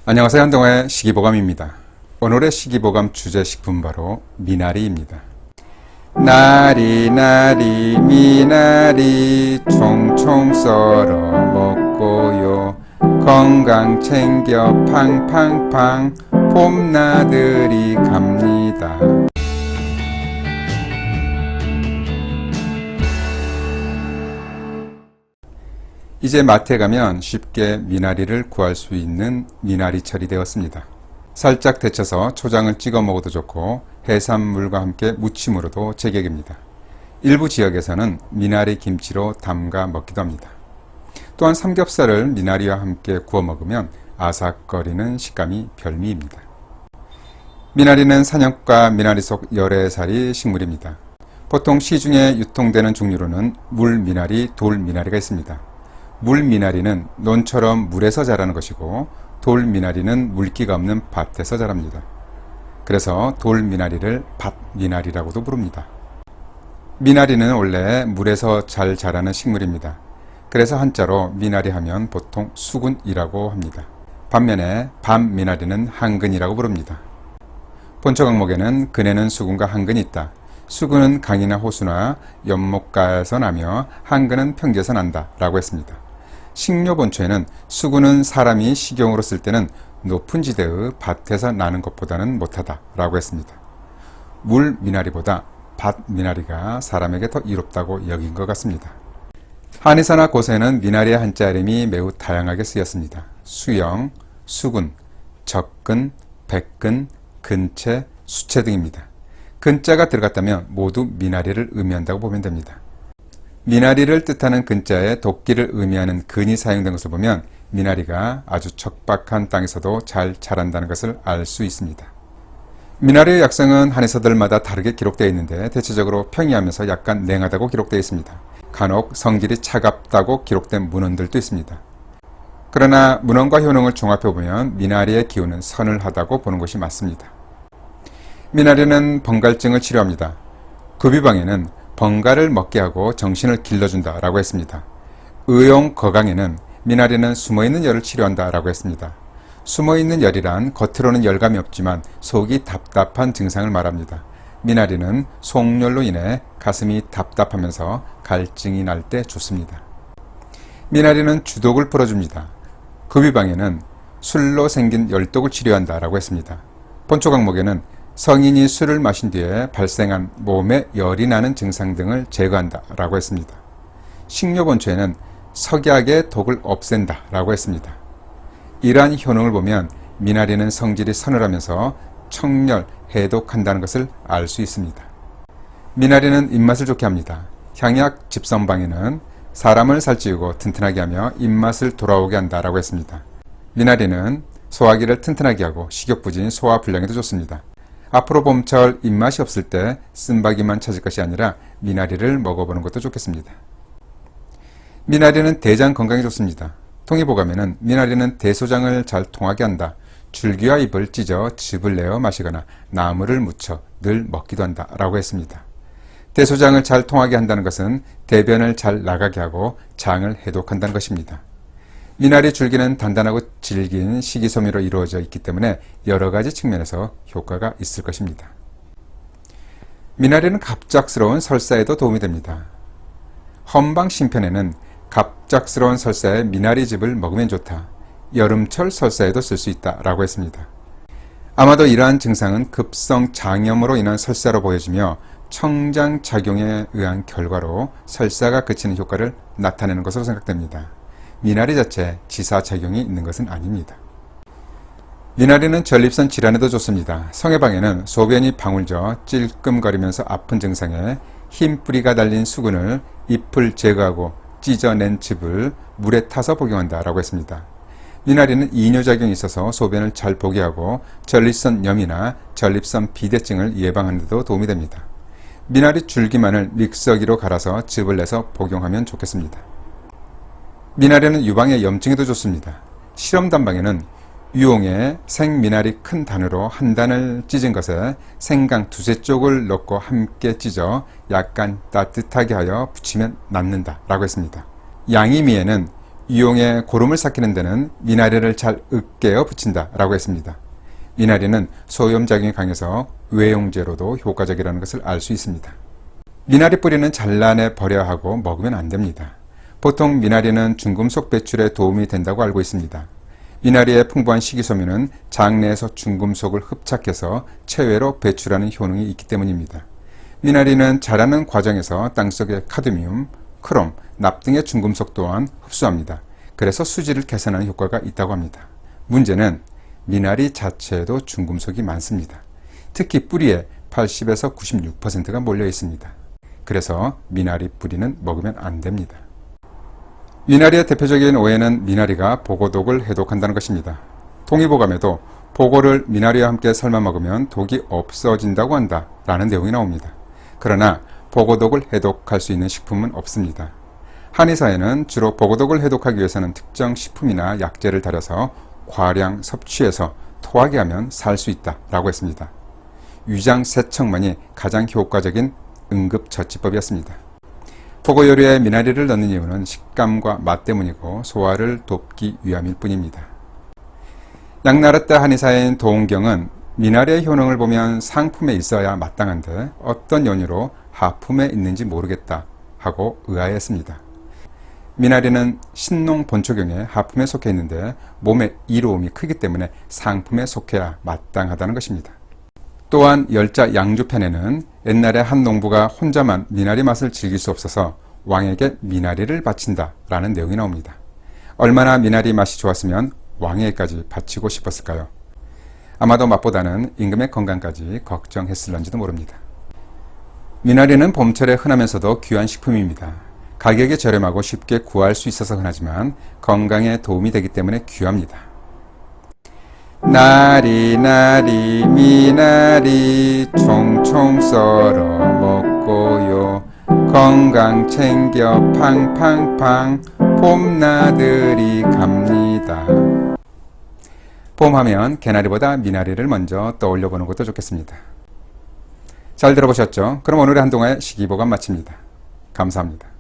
안녕하세요. 한동호의 식이보감입니다. 오늘의 식이보감 주제 식품 바로 미나리입니다. 나리 나리 미나리 총총 썰어 먹고요. 건강 챙겨 팡팡팡 봄나들이 갑니다. 이제 마트에 가면 쉽게 미나리를 구할 수 있는 미나리철이 되었습니다. 살짝 데쳐서 초장을 찍어 먹어도 좋고 해산물과 함께 무침으로도 제격입니다. 일부 지역에서는 미나리 김치로 담가 먹기도 합니다. 또한 삼겹살을 미나리와 함께 구워 먹으면 아삭거리는 식감이 별미입니다. 미나리는 산역과 미나리 속 열애살이 식물입니다. 보통 시중에 유통되는 종류로는 물미나리, 돌미나리가 있습니다. 물미나리는 논처럼 물에서 자라는 것이고 돌미나리는 물기가 없는 밭에서 자랍니다. 그래서 돌미나리를 밭미나리라고도 부릅니다. 미나리는 원래 물에서 잘 자라는 식물입니다. 그래서 한자로 미나리 하면 보통 수근이라고 합니다. 반면에 밤미나리는 한근이라고 부릅니다. 본초 강목에는 근에는 수근과 한근이 있다. 수근은 강이나 호수나 연못가에서 나며 한근은 평지에서 난다 라고 했습니다. 식료본초에는 수군은 사람이 식용으로 쓸 때는 높은 지대의 밭에서 나는 것보다는 못하다 라고 했습니다. 물미나리보다 밭미나리가 사람에게 더 이롭다고 여긴 것 같습니다. 한의사나 고서에는 미나리의 한자 이름이 매우 다양하게 쓰였습니다. 수영, 수군, 적근, 백근, 근체, 수체 등입니다. 근자가 들어갔다면 모두 미나리를 의미한다고 보면 됩니다. 미나리를 뜻하는 근자에 도끼를 의미하는 근이 사용된 것을 보면 미나리가 아주 척박한 땅에서도 잘 자란다는 것을 알 수 있습니다. 미나리의 약성은 한의사들마다 다르게 기록되어 있는데 대체적으로 평이하면서 약간 냉하다고 기록되어 있습니다. 간혹 성질이 차갑다고 기록된 문헌들도 있습니다. 그러나 문헌과 효능을 종합해보면 미나리의 기운은 서늘하다고 보는 것이 맞습니다. 미나리는 번갈증을 치료합니다. 구비방에는 번갈을 먹게 하고 정신을 길러준다 라고 했습니다. 의용거강에는 미나리는 숨어있는 열을 치료한다 라고 했습니다. 숨어있는 열이란 겉으로는 열감이 없지만 속이 답답한 증상을 말합니다. 미나리는 속열로 인해 가슴이 답답하면서 갈증이 날 때 좋습니다. 미나리는 주독을 풀어줍니다. 구비방에는 술로 생긴 열독을 치료한다 라고 했습니다. 본초 강목에는 성인이 술을 마신 뒤에 발생한 몸에 열이 나는 증상 등을 제거한다 라고 했습니다. 식료본초에는 석약의 독을 없앤다 라고 했습니다. 이러한 효능을 보면 미나리는 성질이 서늘하면서 청열, 해독한다는 것을 알 수 있습니다. 미나리는 입맛을 좋게 합니다. 향약 집성방에는 사람을 살찌우고 튼튼하게 하며 입맛을 돌아오게 한다 라고 했습니다. 미나리는 소화기를 튼튼하게 하고 식욕부진, 소화불량에도 좋습니다. 앞으로 봄철 입맛이 없을 때 쓴바귀만 찾을 것이 아니라 미나리를 먹어보는 것도 좋겠습니다. 미나리는 대장 건강에 좋습니다. 통이보감에는 미나리는 대소장을 잘 통하게 한다. 줄기와 잎을 찢어 즙을 내어 마시거나 나물을 무쳐 늘 먹기도 한다 라고 했습니다. 대소장을 잘 통하게 한다는 것은 대변을 잘 나가게 하고 장을 해독한다는 것입니다. 미나리 줄기는 단단하고 질긴 식이섬유로 이루어져 있기 때문에 여러가지 측면에서 효과가 있을 것입니다. 미나리는 갑작스러운 설사에도 도움이 됩니다. 헌방신편에는 갑작스러운 설사에 미나리즙을 먹으면 좋다. 여름철 설사에도 쓸 수 있다 라고 했습니다. 아마도 이러한 증상은 급성 장염으로 인한 설사로 보여지며 청장작용에 의한 결과로 설사가 그치는 효과를 나타내는 것으로 생각됩니다. 미나리 자체에 지사작용이 있는 것은 아닙니다. 미나리는 전립선 질환에도 좋습니다. 성해방에는 소변이 방울져 찔끔거리면서 아픈 증상에 흰 뿌리가 달린 수근을 잎을 제거하고 찢어낸 즙을 물에 타서 복용한다 라고 했습니다. 미나리는 이뇨작용이 있어서 소변을 잘 보게 하고 전립선염이나 전립선 비대증을 예방하는 데도 도움이 됩니다. 미나리 줄기만을 믹서기로 갈아서 즙을 내서 복용하면 좋겠습니다. 미나리는 유방의 염증에도 좋습니다. 실험단방에는 유홍에 생미나리 큰 단으로 한 단을 찢은 것에 생강 두세 쪽을 넣고 함께 찢어 약간 따뜻하게 하여 붙이면 낫는다 라고 했습니다. 양이미에는 유용에 고름을 삭히는 데는 미나리를 잘 으깨어 붙인다 라고 했습니다. 미나리는 소염작용이 강해서 외용제로도 효과적이라는 것을 알 수 있습니다. 미나리 뿌리는 잘라내 버려야 하고 먹으면 안 됩니다. 보통 미나리는 중금속 배출에 도움이 된다고 알고 있습니다. 미나리의 풍부한 식이섬유는 장내에서 중금속을 흡착해서 체외로 배출하는 효능이 있기 때문입니다. 미나리는 자라는 과정에서 땅속의 카드뮴, 크롬, 납 등의 중금속 또한 흡수합니다. 그래서 수질을 개선하는 효과가 있다고 합니다. 문제는 미나리 자체에도 중금속이 많습니다. 특히 뿌리에 80에서 96%가 몰려 있습니다. 그래서 미나리 뿌리는 먹으면 안 됩니다. 미나리의 대표적인 오해는 미나리가 보고독을 해독한다는 것입니다. 동의보감에도 보고를 미나리와 함께 삶아 먹으면 독이 없어진다고 한다 라는 내용이 나옵니다. 그러나 보고독을 해독할 수 있는 식품은 없습니다. 한의사에는 주로 보고독을 해독하기 위해서는 특정 식품이나 약재를 달여서 과량 섭취해서 토하게 하면 살 수 있다 라고 했습니다. 위장세척만이 가장 효과적인 응급처치법이었습니다. 보고 요리에 미나리를 넣는 이유는 식감과 맛 때문이고 소화를 돕기 위함일 뿐입니다. 양나라 때 한의사인 도은경은 미나리의 효능을 보면 상품에 있어야 마땅한데 어떤 연유로 하품에 있는지 모르겠다 하고 의아해했습니다. 미나리는 신농 본초경에 하품에 속해 있는데 몸의 이로움이 크기 때문에 상품에 속해야 마땅하다는 것입니다. 또한 열자 양주편에는 옛날에 한 농부가 혼자만 미나리 맛을 즐길 수 없어서 왕에게 미나리를 바친다 라는 내용이 나옵니다. 얼마나 미나리 맛이 좋았으면 왕에게까지 바치고 싶었을까요? 아마도 맛보다는 임금의 건강까지 걱정했을런지도 모릅니다. 미나리는 봄철에 흔하면서도 귀한 식품입니다. 가격이 저렴하고 쉽게 구할 수 있어서 흔하지만 건강에 도움이 되기 때문에 귀합니다. 나리나리 미나리 총총 썰어 먹고요. 건강 챙겨 팡팡팡 봄나들이 갑니다. 봄하면 개나리보다 미나리를 먼저 떠올려 보는 것도 좋겠습니다. 잘 들어보셨죠? 그럼 오늘의 한동안의 시기보감 마칩니다. 감사합니다.